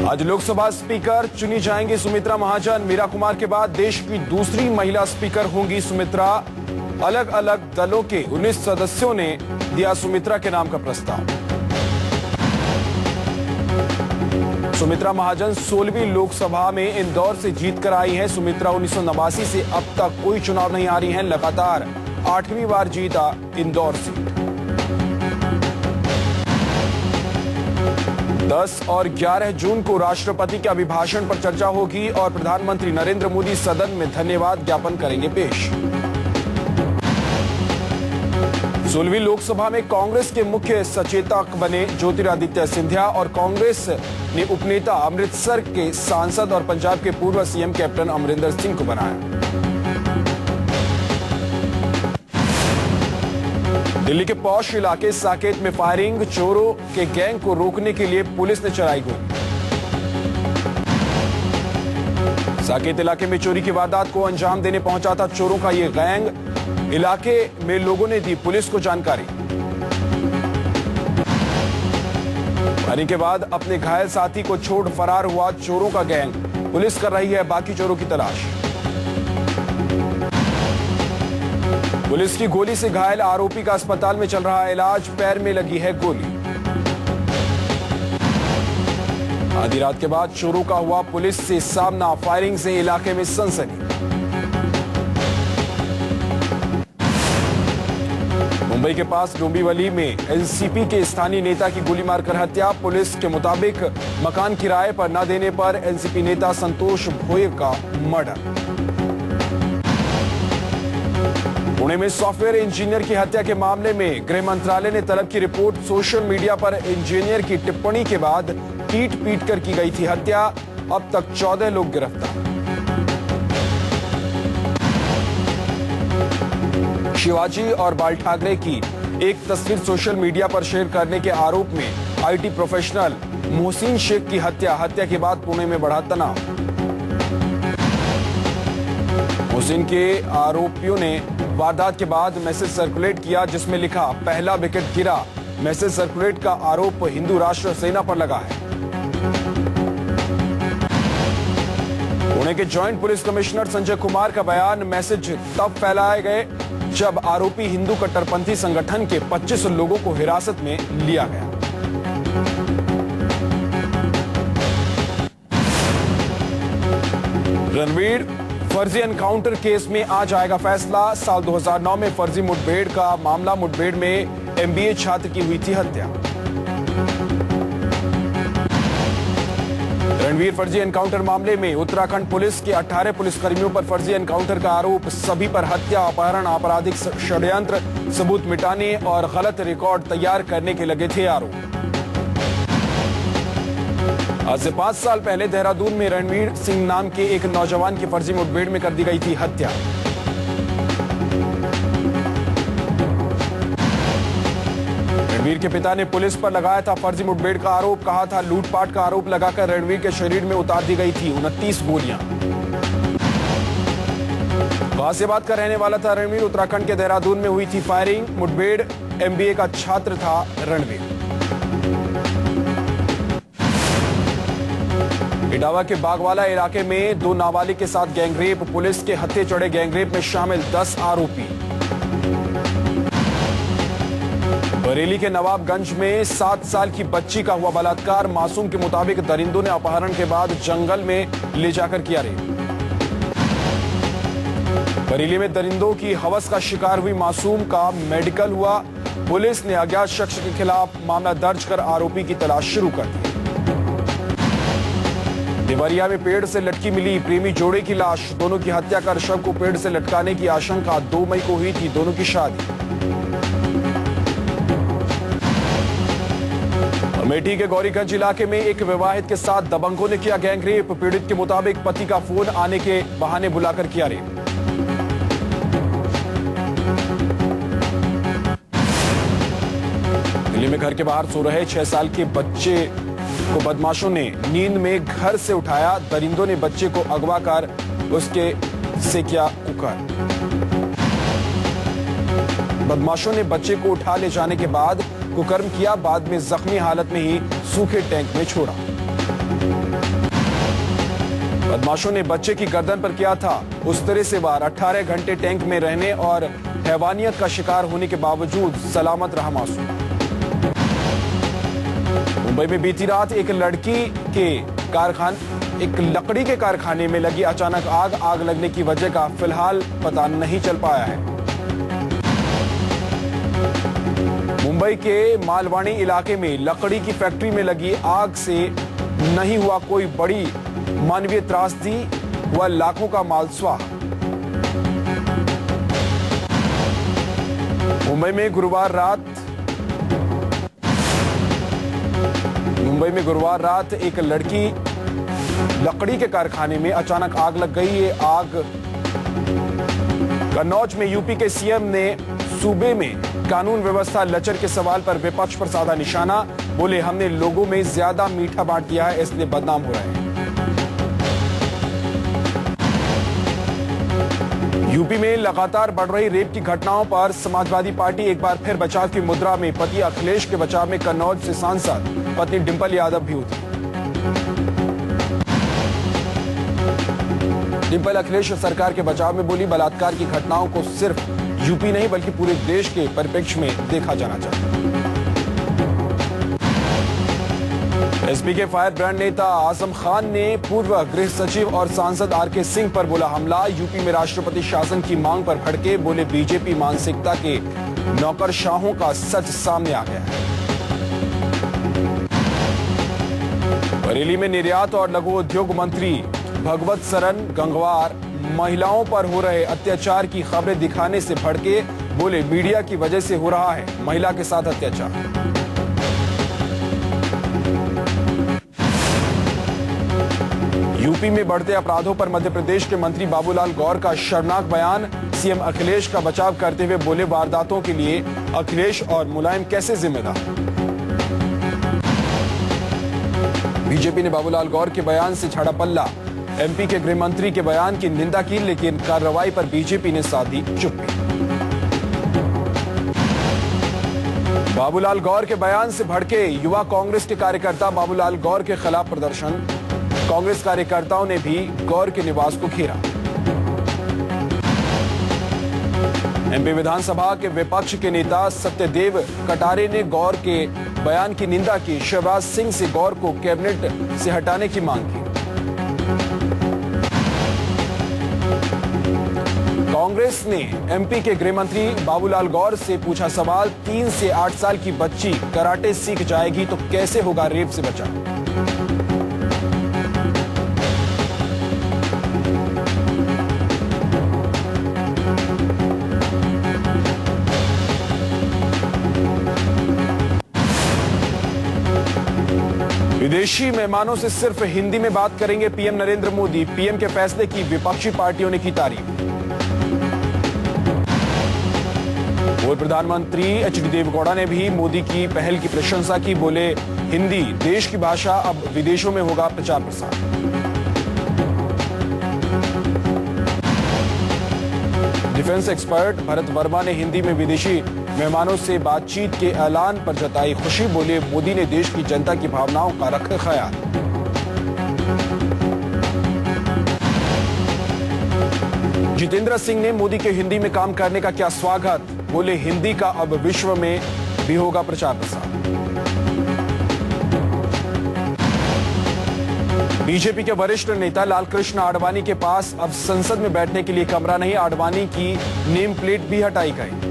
आज लोकसभा स्पीकर चुनी जाएंगी सुमित्रा महाजन। मीरा कुमार के बाद देश की दूसरी महिला स्पीकर होंगी सुमित्रा। अलग अलग दलों के 19 सदस्यों ने दिया सुमित्रा के नाम का प्रस्ताव। सुमित्रा महाजन 16वीं लोकसभा में इंदौर से जीत कर आई हैं। सुमित्रा 1989 से अब तक कोई चुनाव नहीं हारी हैं। लगातार 8वीं बार जीता इंदौर सीट। 10 और 11 जून को राष्ट्रपति के अभिभाषण पर चर्चा होगी और प्रधानमंत्री नरेंद्र मोदी सदन में धन्यवाद ज्ञापन करेंगे पेश। 16वीं लोकसभा में कांग्रेस के मुख्य सचेतक बने ज्योतिरादित्य सिंधिया और कांग्रेस ने उपनेता अमृतसर के सांसद और पंजाब के पूर्व सीएम कैप्टन अमरिंदर सिंह को बनाया। दिल्ली के पौष इलाके साकेत में फायरिंग। चोरों के गैंग को रोकने के लिए पुलिस ने चलाई गोली। साकेत इलाके में चोरी की वारदात को अंजाम देने पहुंचा था चोरों का ये गैंग। इलाके में लोगों ने दी पुलिस को जानकारी। फायरिंग के बाद अपने घायल साथी को छोड़ फरार हुआ चोरों का गैंग। पुलिस कर रही है बाकी चोरों की तलाश। पुलिस की गोली से घायल आरोपी का अस्पताल में चल रहा इलाज। पैर में लगी है गोली। आधी रात के बाद चोरों का हुआ पुलिस से सामना। फायरिंग से इलाके में सनसनी। मुंबई के पास डोंबिवली में एनसीपी के स्थानीय नेता की गोली मारकर हत्या। पुलिस के मुताबिक मकान किराए पर न देने पर एनसीपी नेता संतोष भोये का मर्डर। पुणे में सॉफ्टवेयर इंजीनियर की हत्या के मामले में गृह मंत्रालय ने तलब की रिपोर्ट। सोशल मीडिया पर इंजीनियर की टिप्पणी के बाद पीट कर की गई थी हत्या। अब तक 14 लोग गिरफ्तार। शिवाजी और बाल ठाकरे की एक तस्वीर सोशल मीडिया पर शेयर करने के आरोप में आईटी प्रोफेशनल मोहसिन शेख की हत्या के बाद पुणे में बढ़ा तनाव। मोहसिन के आरोपियों ने वारदात के बाद मैसेज सर्कुलेट किया जिसमें लिखा पहला विकेट गिरा। मैसेज सर्कुलेट का आरोप हिंदू राष्ट्र सेना पर लगा है। पुणे के joint police commissioner Sanjay Kumar का बयान। मैसेज तब फैलाए गए जब आरोपी हिंदू कट्टरपंथी संगठन के 25 लोगों को हिरासत में लिया गया। रणवीर फर्जी एनकाउंटर केस में आज आएगा फैसला। साल 2009 में फर्जी मुठभेड़ का मामला। मुठभेड़ में एमबीए छात्र की हुई थी हत्या। रणवीर फर्जी एनकाउंटर मामले में उत्तराखंड पुलिस के 18 पुलिसकर्मियों पर फर्जी एनकाउंटर का आरोप। सभी पर हत्या, अपहरण, आपराधिक षड्यंत्र, सबूत मिटाने और गलत रिकॉर्ड तैयार करने के लगे थे आरोप। आज से 5 साल पहले देहरादून में रणवीर सिंह नाम के एक नौजवान की फर्जी मुठभेड़ में कर दी गई थी हत्या। रणवीर के पिता ने पुलिस पर लगाया था फर्जी मुठभेड़ का आरोप। कहा था लूटपाट का आरोप लगाकर रणवीर के शरीर में उतार दी गई थी 29 गोलियां। गाजियाबाद का रहने वाला था रणवीर। उत्तराखंड के देहरादून में हुई थी फायरिंग। मुठभेड़ एमबीए का छात्र था रणवीर। इटावा के बागवाला इलाके में 2 नाबालिग के साथ गैंगरेप। पुलिस के हत्थे चढ़े गैंगरेप में शामिल 10 आरोपी। बरेली के नवाबगंज में 7 साल की बच्ची का हुआ बलात्कार। मासूम के मुताबिक दरिंदों ने अपहरण के बाद जंगल में ले जाकर किया रेप। बरेली में दरिंदों की हवस का शिकार हुई मासूम का मेडिकल हुआ। पुलिस ने अज्ञात शख्स के खिलाफ मामला दर्ज कर आरोपी की तलाश शुरू कर दी। देवरिया में पेड़ से लटकी मिली प्रेमी जोड़े की लाश। दोनों की हत्या कर शव को पेड़ से लटकाने की आशंका। 2 मई को हुई थी दोनों की शादी। अमेठी के गौरीगंज इलाके में एक विवाहित के साथ दबंगों ने किया गैंगरेप। पीड़ित के मुताबिक पति का फोन आने के बहाने बुलाकर किया रेप। दिल्ली में घर के बाहर सो रहे 6 साल के बच्चे को बदमाशों ने नींद में घर से उठाया। दरिंदों ने बच्चे को अगवा कर उसके से किया कुकर। बदमाशों ने बच्चे को उठा ले जाने के बाद कुकर्म किया। बाद में जख्मी हालत में ही सूखे टैंक में छोड़ा। बदमाशों ने बच्चे की गर्दन पर किया था उस तरह से वार। 18 घंटे टैंक में रहने और हैवानियत का शिकार होने के बावजूद सलामत रहा मासूम। मुंबई में बीती रात एक लकड़ी के कारखाने में लगी अचानक आग लगने की वजह का फिलहाल पता नहीं चल पाया है। मुंबई के मालवाणी इलाके में लकड़ी की फैक्ट्री में लगी आग से नहीं हुआ कोई बड़ी मानवीय त्रासदी व लाखों का माल स्वाह। मुंबई में गुरुवार रात एक लकड़ी के कारखाने में अचानक आग लग गई। ये आग कन्नौज में यूपी के सीएम ने सूबे में कानून व्यवस्था लचर के सवाल पर विपक्ष पर साधा निशाना। बोले हमने लोगों में ज्यादा मीठा बांट दिया है इसलिए बदनाम हो रहे हैं। यूपी में लगातार बढ़ रही रेप की घटनाओं पर समाजवादी पार्टी एक बार फिर बचाव की मुद्रा में। पति अखिलेश के बचाव में कन्नौज से सांसद पत्नी डिंपल यादव भी उतरी। डिंपल अखिलेश सरकार के बचाव में बोली बलात्कार की घटनाओं को सिर्फ यूपी नहीं बल्कि पूरे देश के परिप्रेक्ष्य में देखा जाना चाहिए। एसपी के फायर ब्रांड नेता आजम खान ने पूर्व गृह सचिव और सांसद आरके सिंह पर बोला हमला। यूपी में राष्ट्रपति शासन की मांग पर भड़के। बोले बीजेपी मानसिकता के नौकरशाहों का सच सामने आ गया है। बरेली में निर्यात और लघु उद्योग मंत्री भगवत सरन गंगवार महिलाओं पर हो रहे अत्याचार की खबरें दिखाने से भड़के। बोले मीडिया की वजह से हो रहा है महिला के साथ अत्याचार। यूपी में बढ़ते अपराधों पर मध्य प्रदेश के मंत्री बाबूलाल गौर का शर्मनाक बयान। सीएम अखिलेश का बचाव करते हुए बोले वारदातों के लिए अखिलेश और मुलायम कैसे जिम्मेदार। बीजेपी ने बाबूलाल गौर के बयान से झाड़ा पल्ला। एमपी के गृह मंत्री के बयान की निंदा की लेकिन कार्रवाई पर बीजेपी ने साधी चुप्पी। बाबूलाल गौर के बयान से भड़के युवा कांग्रेस के कार्यकर्ता। बाबूलाल गौर के खिलाफ प्रदर्शन। कांग्रेस कार्यकर्ताओं ने भी गौर के निवास को घेरा। एमपी विधानसभा के विपक्ष के नेता सत्यदेव कटारे ने गौर के बयान की निंदा की। शिवराज सिंह से गौर को कैबिनेट से हटाने की मांग की। कांग्रेस ने एमपी के गृह मंत्री बाबूलाल गौर से पूछा सवाल 3 से 8 साल की बच्ची कराटे सीख जाएगी तो कैसे होगा रेप से बचाव। विदेशी मेहमानों से सिर्फ हिंदी में बात करेंगे पीएम नरेंद्र मोदी। पीएम के फैसले की विपक्षी पार्टियों ने की तारीफ। पूर्व प्रधानमंत्री एचडी देवेगौड़ा ने भी मोदी की पहल की प्रशंसा की। बोले हिंदी देश की भाषा, अब विदेशों में होगा प्रचार प्रसार। डिफेंस एक्सपर्ट भरत वर्मा ने हिंदी में विदेशी मेहमानों से बातचीत के ऐलान पर जताई खुशी। बोले मोदी ने देश की जनता की भावनाओं का रखा ख्याल। जितेंद्र सिंह ने मोदी के हिंदी में काम करने का किया स्वागत। बोले हिंदी का अब विश्व में भी होगा प्रचार प्रसार। बीजेपी के वरिष्ठ नेता लालकृष्ण आडवाणी के पास अब संसद में बैठने के लिए कमरा नहीं। आडवाणी की नेम प्लेट भी हटाई गई।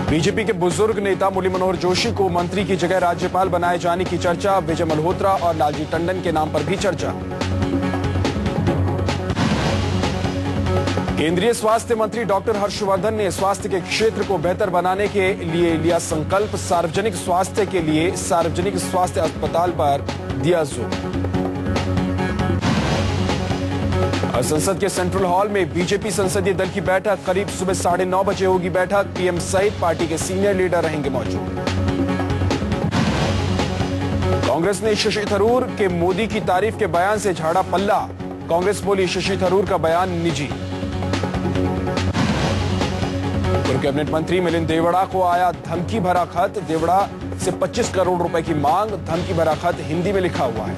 बीजेपी के बुजुर्ग नेता मुरली मनोहर जोशी को मंत्री की जगह राज्यपाल बनाए जाने की चर्चा। विजय मल्होत्रा और लालजी टंडन के नाम पर भी चर्चा। केंद्रीय स्वास्थ्य मंत्री डॉक्टर हर्षवर्धन ने स्वास्थ्य के क्षेत्र को बेहतर बनाने के लिए लिया संकल्प। सार्वजनिक स्वास्थ्य के लिए सार्वजनिक स्वास्थ्य अस्पताल पर दिया जोर। संसद के सेंट्रल हॉल में बीजेपी संसदीय दल की बैठक। करीब सुबह 9:30 बजे होगी बैठक। पीएम सहित पार्टी के सीनियर लीडर रहेंगे मौजूद। कांग्रेस ने शशि थरूर के मोदी की तारीफ के बयान से झाड़ा पल्ला। कांग्रेस बोली शशि थरूर का बयान निजी। पूर्व कैबिनेट मंत्री मिलिंद देवड़ा को आया धमकी भरा खत। देवड़ा से 25 करोड़ रुपए की मांग। धमकी भरा खत हिंदी में लिखा हुआ है।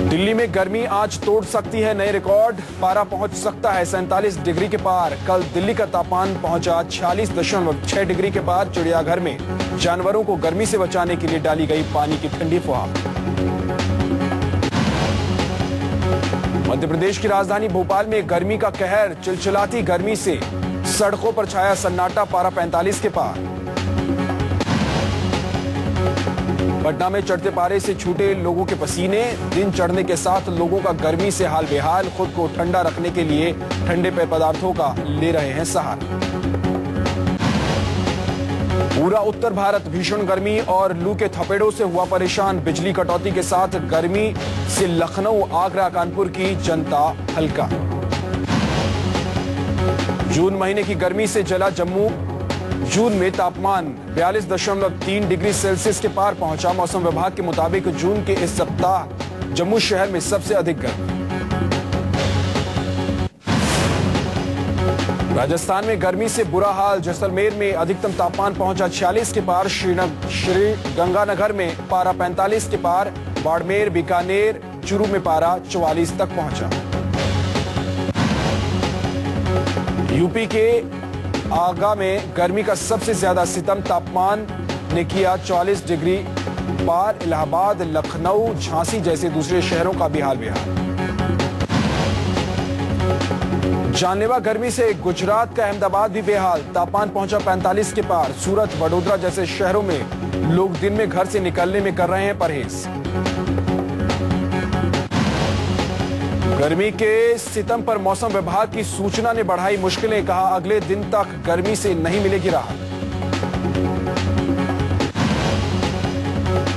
दिल्ली में गर्मी आज तोड़ सकती है नए रिकॉर्ड। पारा पहुंच सकता है 47 डिग्री के पार। कल दिल्ली का तापमान पहुंचा 46.6 डिग्री के पार। चिड़ियाघर में जानवरों को गर्मी से बचाने के लिए डाली गई पानी की ठंडी फुहार। मध्य प्रदेश की राजधानी भोपाल में गर्मी का कहर। चिलचिलाती गर्मी से सड़कों पर छाया सन्नाटा। पारा 45 के पार। पटना में चढ़ते पारे से छूटे लोगों के पसीने। दिन चढ़ने के साथ लोगों का गर्मी से हाल बेहाल। खुद को ठंडा रखने के लिए ठंडे पेय पदार्थों का ले रहे हैं सहारा। पूरा उत्तर भारत भीषण गर्मी और लू के थपेड़ों से हुआ परेशान। बिजली कटौती के साथ गर्मी से लखनऊ, आगरा, कानपुर की जनता हल्का। जून महीने की गर्मी से जला जम्मू। जून में तापमान 42.3 डिग्री सेल्सियस के पार पहुंचा। मौसम विभाग के मुताबिक जून के इस सप्ताह जम्मू शहर में सबसे अधिक गर्मी। राजस्थान में गर्मी से बुरा हाल। जैसलमेर में अधिकतम तापमान पहुंचा 46 के पार। श्रीगंगानगर में पारा 45 के पार। बाड़मेर, बीकानेर, चूरू में पारा 44 तक पहुंचा। यूपी के आगा में गर्मी का सबसे ज्यादा सितम। तापमान ने किया 44 डिग्री पार। इलाहाबाद, लखनऊ, झांसी जैसे दूसरे शहरों का भी हाल बेहाल। जानलेवा गर्मी से गुजरात का अहमदाबाद भी बेहाल। तापमान पहुंचा 45 के पार। सूरत, वडोदरा जैसे शहरों में लोग दिन में घर से निकलने में कर रहे हैं परहेज। गर्मी के सितम पर मौसम विभाग की सूचना ने बढ़ाई मुश्किलें। कहा अगले दिन तक गर्मी से नहीं मिलेगी राहत।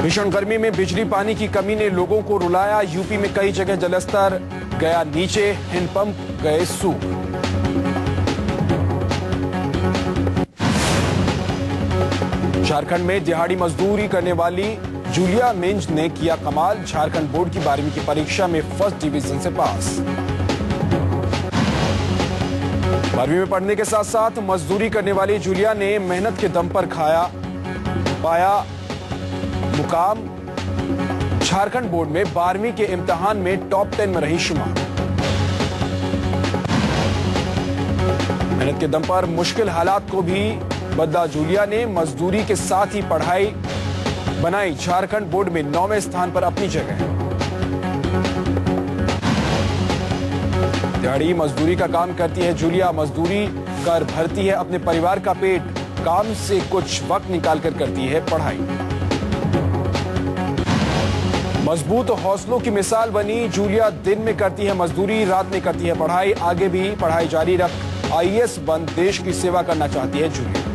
भीषण गर्मी में बिजली पानी की कमी ने लोगों को रुलाया। यूपी में कई जगह जलस्तर गया नीचे। हैंडपंप गए सूख। झारखंड में दिहाड़ी मजदूरी करने वाली जूलिया मिंज ने किया कमाल। झारखंड बोर्ड की 12वीं की परीक्षा में फर्स्ट डिवीजन से पास। 12वीं में पढ़ने के साथ साथ मजदूरी करने वाली जूलिया ने मेहनत के दम पर पाया मुकाम। झारखंड बोर्ड में 12वीं के इम्तिहान में टॉप 10 में रही शुमार। मेहनत के दम पर मुश्किल हालात को भी बदला जूलिया ने। मजदूरी के साथ ही पढ़ाई बनाई। झारखंड बोर्ड में 9वें स्थान पर अपनी जगह। दिहाड़ी मजदूरी का काम करती है जूलिया। मजदूरी कर भरती है अपने परिवार का पेट। काम से कुछ वक्त निकालकर करती है पढ़ाई। मजबूत हौसलों की मिसाल बनी जूलिया। दिन में करती है मजदूरी, रात में करती है पढ़ाई। आगे भी पढ़ाई जारी रख आईएएस बन देश की सेवा करना चाहती है जूलिया।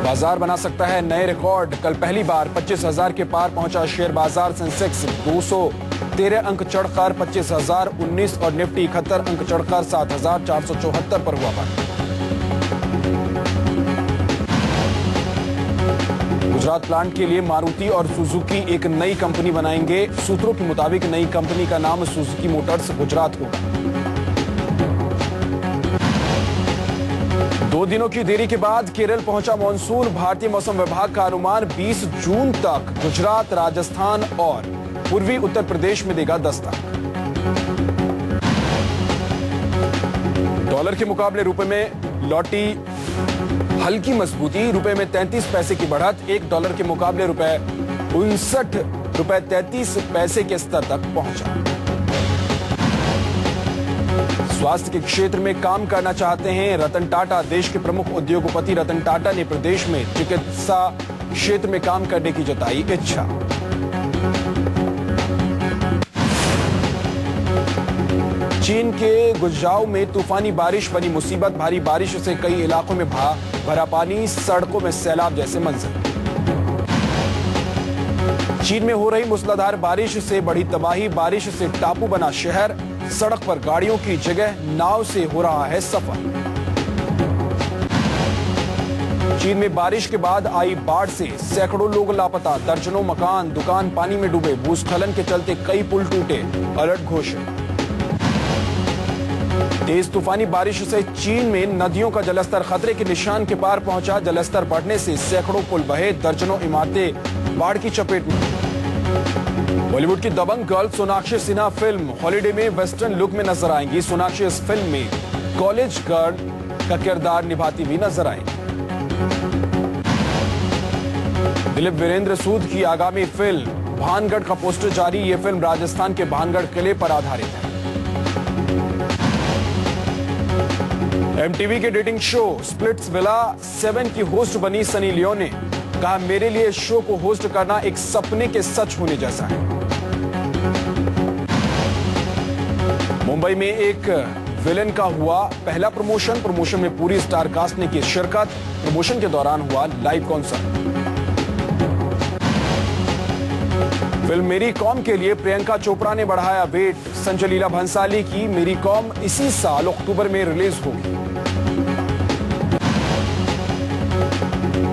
बाजार बना सकता है नए रिकॉर्ड। कल पहली बार 25,000 के पार पहुंचा शेयर बाजार। सेंसेक्स 213 अंक चढ़कर 25,019 और निफ्टी 71 अंक चढ़कर 7,474 पर हुआ बंद। गुजरात प्लांट के लिए मारुति और सुजुकी एक नई कंपनी बनाएंगे। सूत्रों के मुताबिक नई कंपनी का नाम सुजुकी मोटर्स गुजरात होगा। 2 दिनों की देरी के बाद केरल पहुंचा मॉनसून। भारतीय मौसम विभाग का अनुमान 20 जून तक गुजरात, राजस्थान और पूर्वी उत्तर प्रदेश में देगा दस्तक। डॉलर के मुकाबले रुपए में लौटी हल्की मजबूती। रुपए में 33 पैसे की बढ़त। $1 के मुकाबले रुपए 59 रुपए 33 पैसे के स्तर तक पहुंचा। स्वास्थ्य के क्षेत्र में काम करना चाहते हैं रतन टाटा। देश के प्रमुख उद्योगपति रतन टाटा ने प्रदेश में चिकित्सा क्षेत्र में काम करने की जताई इच्छा। चीन के गुजराव में तूफानी बारिश बनी मुसीबत। भारी बारिश से कई इलाकों में भरा पानी। सड़कों में सैलाब जैसे मंजर। चीन में हो रही मूसलाधार बारिश से बड़ी तबाही। बारिश से टापू बना शहर। सड़क पर गाड़ियों की जगह नाव से हो रहा है सफर। चीन में बारिश के बाद आई बाढ़ से सैकड़ों लोग लापता, दर्जनों मकान दुकान पानी में डूबे, भूस्खलन के चलते कई पुल टूटे, अलर्ट घोषित। तेज तूफानी बारिश से चीन में नदियों का जलस्तर खतरे के निशान के पार पहुंचा, जलस्तर बढ़ने से सैकड़ों पुल बहे, दर्जनों इमारतें बाढ़ की चपेट में। बॉलीवुड की Dabangg girl Sonakshi Sinha film holiday में वेस्टर्न लुक में नजर आएंगी। सोनाक्षी इस फिल्म में कॉलेज गर्ल का किरदार निभाती हुई नजर आएंगी। दिलीप वीरेंद्र सूद की आगामी फिल्म भानगढ़ का पोस्टर जारी। यह फिल्म राजस्थान के भानगढ़ किले पर आधारित है। एमटीवी के डेटिंग शो स्प्लिट्स विला 7 की होस्ट बनी सनी लियोन ने कहा, मेरे लिए इस शो को होस्ट करना एक सपने के सच होने जैसा है। मुंबई में एक विलेन का हुआ पहला प्रमोशन में पूरी स्टार कास्ट ने की शिरकत। प्रमोशन के दौरान हुआ लाइव कॉन्सर्ट। फिल्म मेरी कॉम के लिए प्रियंका चोपड़ा ने बढ़ाया वेट। संजय लीला भंसाली की मेरी कॉम इसी साल अक्टूबर में रिलीज होगी।